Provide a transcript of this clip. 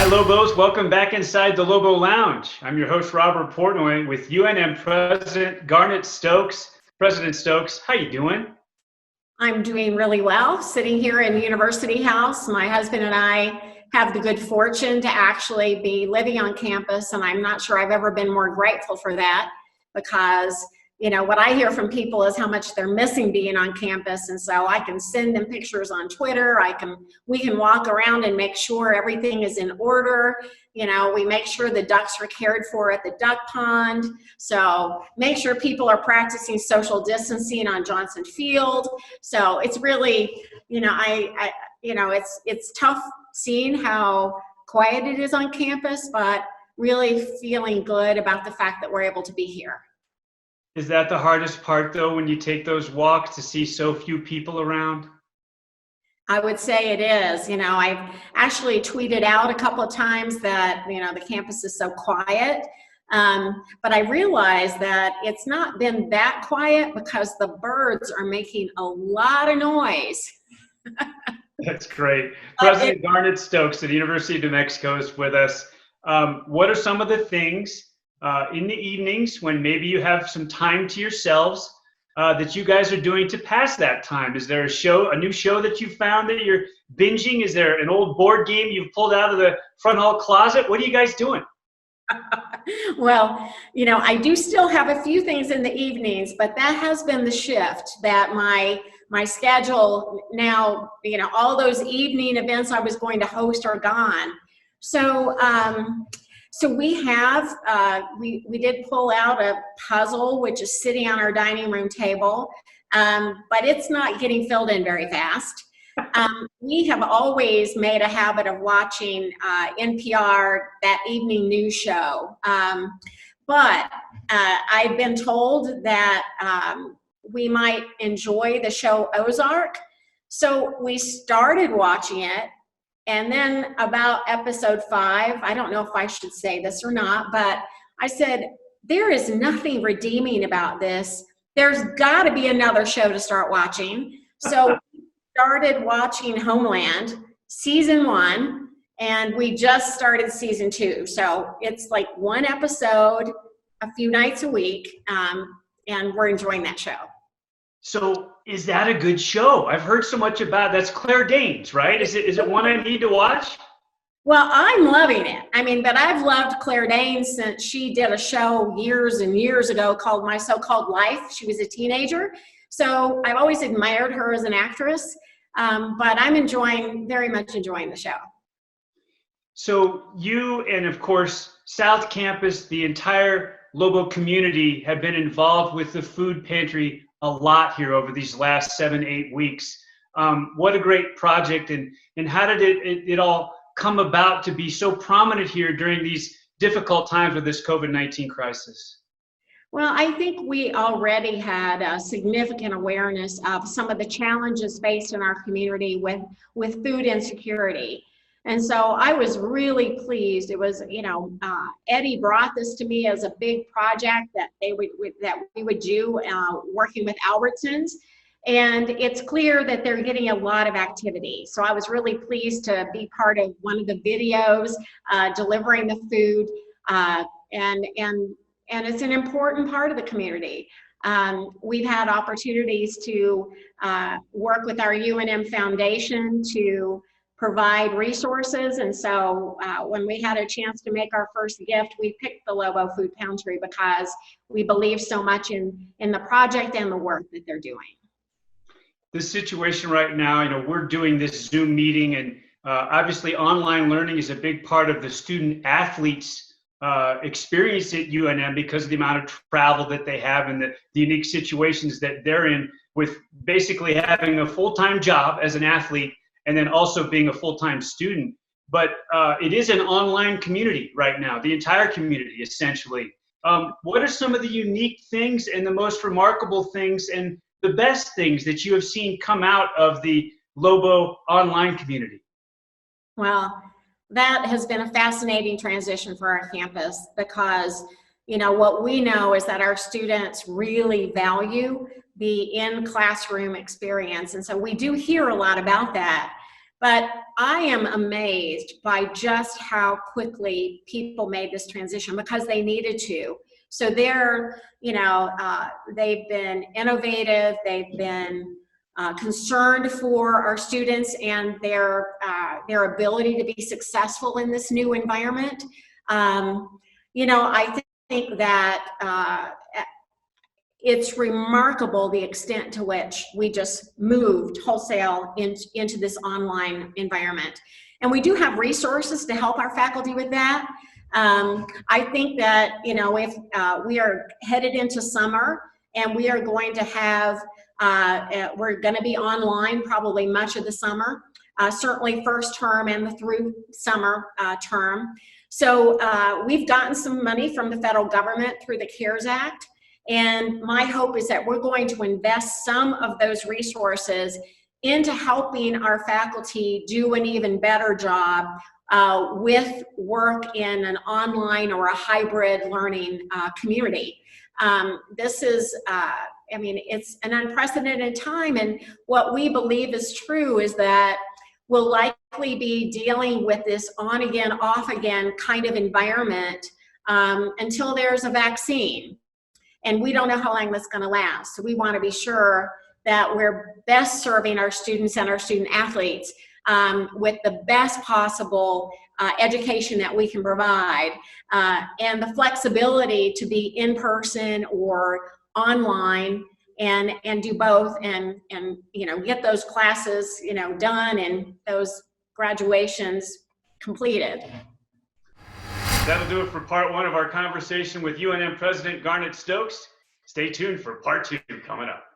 Hi, Lobos. Welcome back inside the Lobo Lounge. I'm your host, Robert Portnoy, with UNM President Garnett Stokes. President Stokes, how you doing? I'm doing really well, sitting here in University House. My husband and I have the good fortune to actually be living on campus, and I'm not sure I've ever been more grateful for that because, you know, what I hear from people is how much they're missing being on campus, and so I can send them pictures on Twitter. We can walk around and make sure everything is in order. You know, we make sure the ducks are cared for at the duck pond. So make sure people are practicing social distancing on Johnson Field. So it's really, you know, it's tough seeing how quiet it is on campus, but really feeling good about the fact that we're able to be here. Is that the hardest part, though, when you take those walks to see so few people around? I would say it is. You know, I've actually tweeted out a couple of times that, you know, the campus is so quiet. But I realized that it's not been that quiet because the birds are making a lot of noise. That's great. President Garnett Stokes at the University of New Mexico is with us. What are some of the things in the evenings when maybe you have some time to yourselves that you guys are doing to pass that time? Is there a new show that you found that you're binging? Is there an old board game you've pulled out of the front hall closet? What are you guys doing? Well, you know, I do still have a few things in the evenings, but that has been the shift that my schedule now, you know, all those evening events I was going to host are gone. So, so we did pull out a puzzle, which is sitting on our dining room table, but it's not getting filled in very fast. We have always made a habit of watching NPR, that evening news show. But I've been told that we might enjoy the show Ozark. So we started watching it. And then about episode 5, I don't know if I should say this or not, but I said, there is nothing redeeming about this. There's got to be another show to start watching. So we started watching Homeland season 1, and we just started season 2. So it's like one episode a few nights a week, and we're enjoying that show. So is that a good show? I've heard so much about that's Claire Danes, right? Is it one I need to watch? Well, I'm loving it. I mean, but I've loved Claire Danes since she did a show years and years ago called My So-Called Life. She was a teenager. So I've always admired her as an actress, but I'm very much enjoying the show. So you and, of course, South Campus, the entire Lobo community have been involved with the food pantry a lot here over these last 7-8 weeks. What a great project, and how did it all come about to be so prominent here during these difficult times with this COVID-19 crisis? Well, I think we already had a significant awareness of some of the challenges faced in our community with food insecurity. And so I was really pleased. It was, you know, Eddie brought this to me as a big project that we would do working with Albertsons. And it's clear that they're getting a lot of activity. So I was really pleased to be part of one of the videos delivering the food, and it's an important part of the community. We've had opportunities to work with our UNM Foundation to provide resources, and so when we had a chance to make our first gift, we picked the Lobo Food Pantry because we believe so much in the project and the work that they're doing. The situation right now, you know, we're doing this Zoom meeting, and obviously online learning is a big part of the student athletes experience at UNM because of the amount of travel that they have and the unique situations that they're in with basically having a full-time job as an athlete and then also being a full-time student. But it is an online community right now, the entire community, essentially. What are some of the unique things and the most remarkable things and the best things that you have seen come out of the Lobo online community? Well, that has been a fascinating transition for our campus because, you know, what we know is that our students really value the in-classroom experience. And so we do hear a lot about that. But I am amazed by just how quickly people made this transition because they needed to. So they're, they've been innovative, they've been concerned for our students and their ability to be successful in this new environment. I think that it's remarkable the extent to which we just moved wholesale into this online environment. And we do have resources to help our faculty with that. I think that, if we are headed into summer and we are going to have, we're going to be online probably much of the summer, certainly first term and through summer term. So we've gotten some money from the federal government through the CARES Act. And my hope is that we're going to invest some of those resources into helping our faculty do an even better job with work in an online or a hybrid learning community. This is, it's an unprecedented time, and what we believe is true is that we'll likely be dealing with this on again, off again kind of environment until there's a vaccine. And we don't know how long that's going to last. So we want to be sure that we're best serving our students and our student athletes with the best possible education that we can provide, and the flexibility to be in person or online and do both and get those classes done and those graduations completed. That'll do it for part one of our conversation with UNM President Garnett Stokes. Stay tuned for part two coming up.